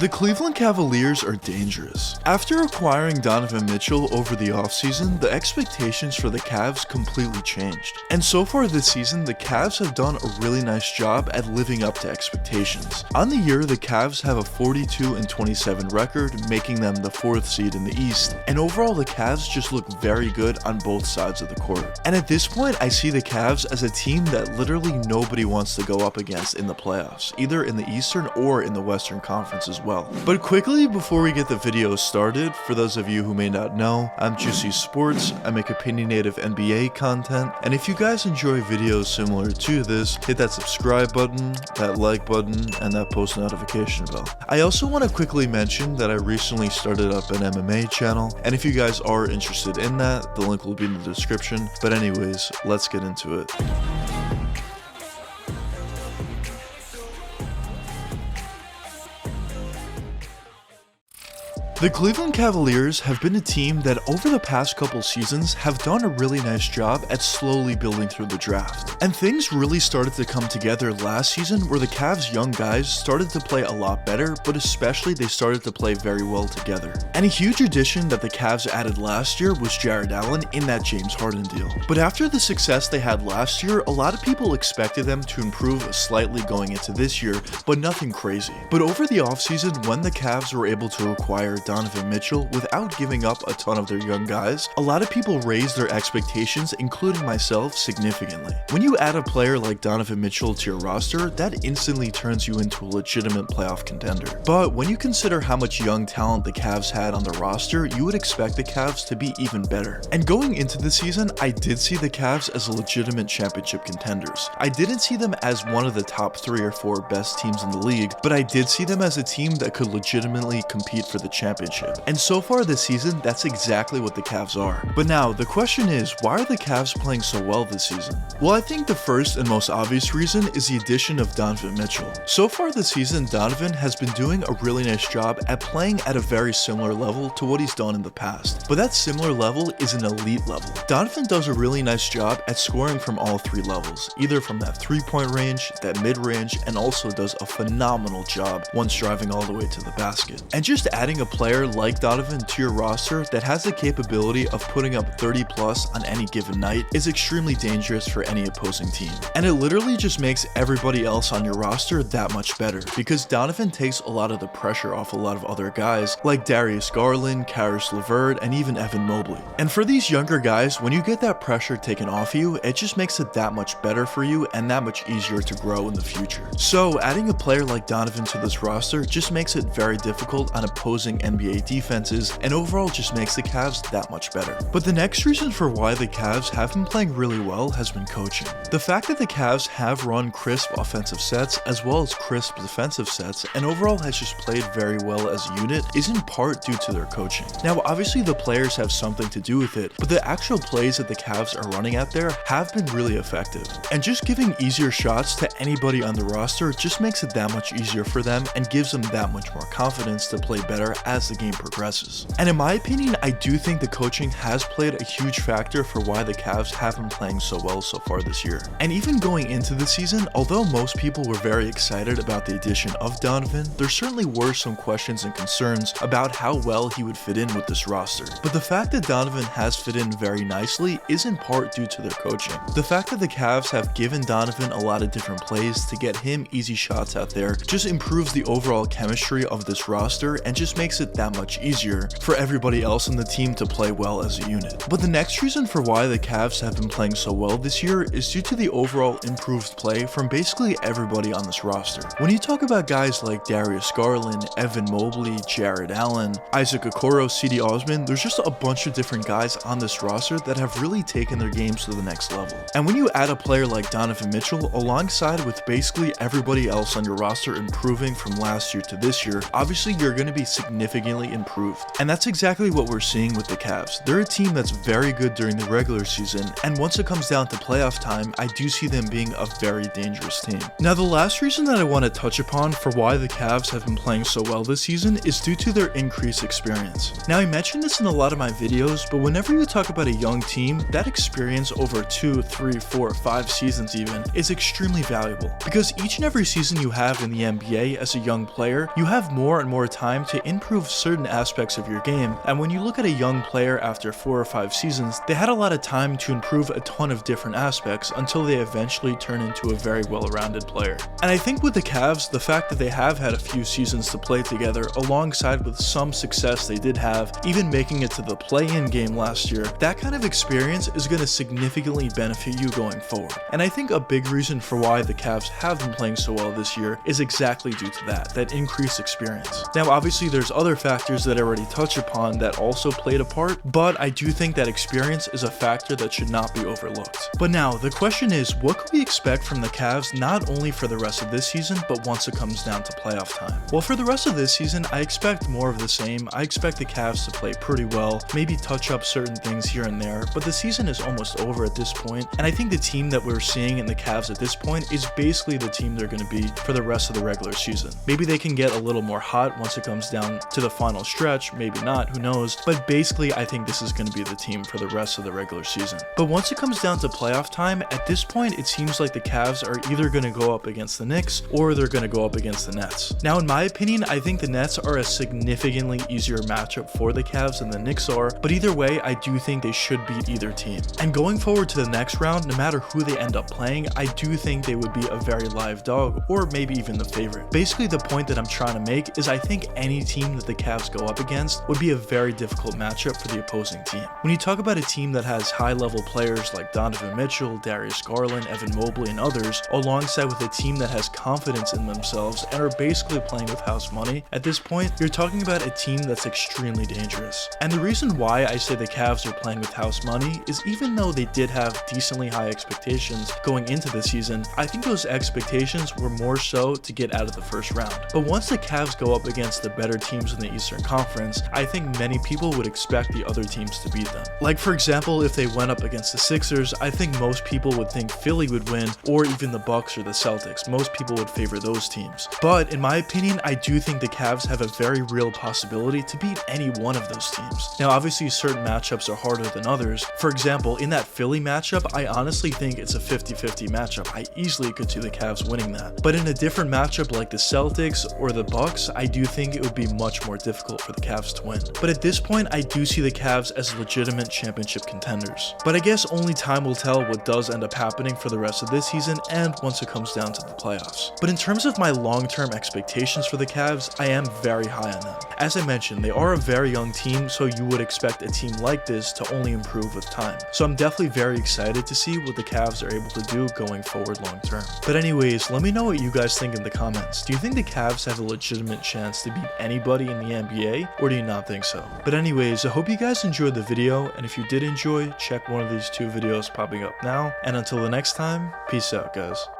The Cleveland Cavaliers are dangerous. After acquiring Donovan Mitchell over the offseason, the expectations for the Cavs completely changed. And so far this season, the Cavs have done a really nice job at living up to expectations. On the year, the Cavs have a 42-27 record, making them the 4th seed in the East, and overall the Cavs just look very good on both sides of the court. And at this point, I see the Cavs as a team that literally nobody wants to go up against in the playoffs, either in the Eastern or in the Western Conference as well. But quickly, before we get the video started, for those of you who may not know, I'm JuicySports. I make opinionated NBA content, and if you guys enjoy videos similar to this, hit that subscribe button, that like button, and that post notification bell. I also want to quickly mention that I recently started up an MMA channel, and if you guys are interested in that, the link will be in the description. But anyways, let's get into it. The Cleveland Cavaliers have been a team that over the past couple seasons have done a really nice job at slowly building through the draft. And things really started to come together last season where the Cavs' young guys started to play a lot better, but especially they started to play very well together. And a huge addition that the Cavs added last year was Jarrett Allen in that James Harden deal. But after the success they had last year, a lot of people expected them to improve slightly going into this year, but nothing crazy. But over the offseason, when the Cavs were able to acquire Donovan Mitchell without giving up a ton of their young guys, a lot of people raised their expectations, including myself, significantly. When you add a player like Donovan Mitchell to your roster, that instantly turns you into a legitimate playoff contender. But when you consider how much young talent the Cavs had on the roster, you would expect the Cavs to be even better. And going into the season, I did see the Cavs as legitimate championship contenders. I didn't see them as one of the top 3 or 4 best teams in the league, but I did see them as a team that could legitimately compete for the championship. And so far this season, that's exactly what the Cavs are. But now, the question is, why are the Cavs playing so well this season? Well, I think the first and most obvious reason is the addition of Donovan Mitchell. So far this season, Donovan has been doing a really nice job at playing at a very similar level to what he's done in the past. But that similar level is an elite level. Donovan does a really nice job at scoring from all 3 levels, either from that 3-point range, that mid-range, and also does a phenomenal job once driving all the way to the basket. And just adding a player like Donovan to your roster that has the capability of putting up 30 plus on any given night is extremely dangerous for any opposing team. And it literally just makes everybody else on your roster that much better, because Donovan takes a lot of the pressure off a lot of other guys like Darius Garland, Caris LeVert, and even Evan Mobley. And for these younger guys, when you get that pressure taken off you, it just makes it that much better for you and that much easier to grow in the future. So adding a player like Donovan to this roster just makes it very difficult on opposing NBA defenses, and overall just makes the Cavs that much better. But the next reason for why the Cavs have been playing really well has been coaching. The fact that the Cavs have run crisp offensive sets as well as crisp defensive sets, and overall has just played very well as a unit, is in part due to their coaching. Now obviously the players have something to do with it, but the actual plays that the Cavs are running out there have been really effective. And just giving easier shots to anybody on the roster just makes it that much easier for them and gives them that much more confidence to play better as the game progresses. And in my opinion, I do think the coaching has played a huge factor for why the Cavs have been playing so well so far this year. And even going into the season, although most people were very excited about the addition of Donovan, there certainly were some questions and concerns about how well he would fit in with this roster. But the fact that Donovan has fit in very nicely is in part due to their coaching. The fact that the Cavs have given Donovan a lot of different plays to get him easy shots out there just improves the overall chemistry of this roster and just makes it that much easier for everybody else in the team to play well as a unit. But the next reason for why the Cavs have been playing so well this year is due to the overall improved play from basically everybody on this roster. When you talk about guys like Darius Garland, Evan Mobley, Jarrett Allen, Isaac Okoro, C.D. Osman, there's just a bunch of different guys on this roster that have really taken their games to the next level. And when you add a player like Donovan Mitchell alongside with basically everybody else on your roster improving from last year to this year, obviously you're going to be significantly significantly improved. And that's exactly what we're seeing with the Cavs. They're a team that's very good during the regular season, and once it comes down to playoff time, I do see them being a very dangerous team. Now, the last reason that I want to touch upon for why the Cavs have been playing so well this season is due to their increased experience. Now, I mentioned this in a lot of my videos, but whenever you talk about a young team, that experience over 2, 3, 4, 5 seasons even is extremely valuable, because each and every season you have in the NBA as a young player, you have more and more time to improve certain aspects of your game. And when you look at a young player after 4 or 5 seasons, they had a lot of time to improve a ton of different aspects until they eventually turn into a very well-rounded player. And I think with the Cavs, the fact that they have had a few seasons to play together, alongside with some success they did have, even making it to the play-in game last year, that kind of experience is going to significantly benefit you going forward. And I think a big reason for why the Cavs have been playing so well this year is exactly due to that increased experience. Now, obviously there's other factors that I already touched upon that also played a part, but I do think that experience is a factor that should not be overlooked. But now, the question is, what can we expect from the Cavs not only for the rest of this season, but once it comes down to playoff time? Well, for the rest of this season, I expect more of the same. I expect the Cavs to play pretty well, maybe touch up certain things here and there, but the season is almost over at this point, and I think the team that we're seeing in the Cavs at this point is basically the team they're going to be for the rest of the regular season. Maybe they can get a little more hot once it comes down to the final stretch, maybe not, who knows, but basically I think this is going to be the team for the rest of the regular season. But once it comes down to playoff time, at this point it seems like the Cavs are either going to go up against the Knicks or they're going to go up against the Nets. Now, in my opinion, I think the Nets are a significantly easier matchup for the Cavs than the Knicks are, but either way, I do think they should beat either team. And going forward to the next round, no matter who they end up playing, I do think they would be a very live dog, or maybe even the favorite. Basically, the point that I'm trying to make is I think any team that the Cavs go up against would be a very difficult matchup for the opposing team. When you talk about a team that has high-level players like Donovan Mitchell, Darius Garland, Evan Mobley, and others, alongside with a team that has confidence in themselves and are basically playing with house money, at this point, you're talking about a team that's extremely dangerous. And the reason why I say the Cavs are playing with house money is even though they did have decently high expectations going into the season, I think those expectations were more so to get out of the first round. But once the Cavs go up against the better teams in the Eastern Conference, I think many people would expect the other teams to beat them. Like, for example, if they went up against the Sixers, I think most people would think Philly would win, or even the Bucks or the Celtics. Most people would favor those teams. But in my opinion, I do think the Cavs have a very real possibility to beat any one of those teams. Now, obviously, certain matchups are harder than others. For example, in that Philly matchup, I honestly think it's a 50-50 matchup. I easily could see the Cavs winning that. But in a different matchup like the Celtics or the Bucks, I do think it would be much more difficult for the Cavs to win. But at this point, I do see the Cavs as legitimate championship contenders. But I guess only time will tell what does end up happening for the rest of this season and once it comes down to the playoffs. But in terms of my long-term expectations for the Cavs, I am very high on them. As I mentioned, they are a very young team, so you would expect a team like this to only improve with time. So I'm definitely very excited to see what the Cavs are able to do going forward long term. But anyways, let me know what you guys think in the comments. Do you think the Cavs have a legitimate chance to beat anybody in the NBA, or do you not think so? But anyways, I hope you guys enjoyed the video, and if you did enjoy, check one of these 2 videos popping up now. And until the next time, peace out, guys.